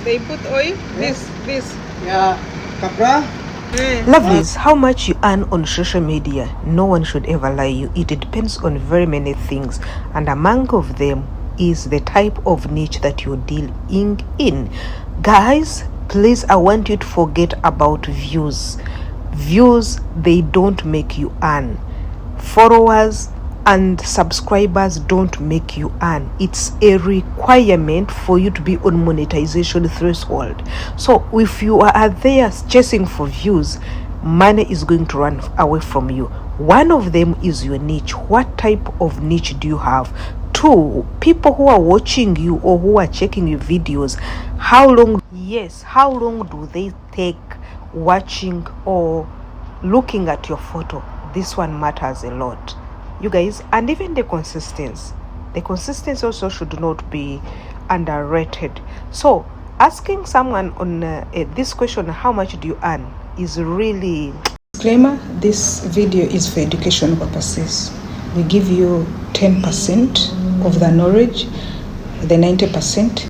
They put oil. This. Yeah, kapra. Lovelies, how much you earn on social media, no one should ever lie you. It depends on very many things, and among of them is the type of niche that you're dealing in. Guys, please, I want you to forget about views. Views, they don't make you earn. Followers and subscribers don't make you earn. It's a requirement for you to be on monetization threshold. So if you are there chasing for views, money is going to run away from you. One of them is your niche. What type of niche do you have? Two, people who are watching you or who are checking your videos, how long do they take watching or looking at your photo? This one matters a lot, you guys. And even the consistency also should not be underrated. So asking someone on this question, how much do you earn, is really... Disclaimer, this video is for education purposes. We give you 10% of the knowledge, the 90%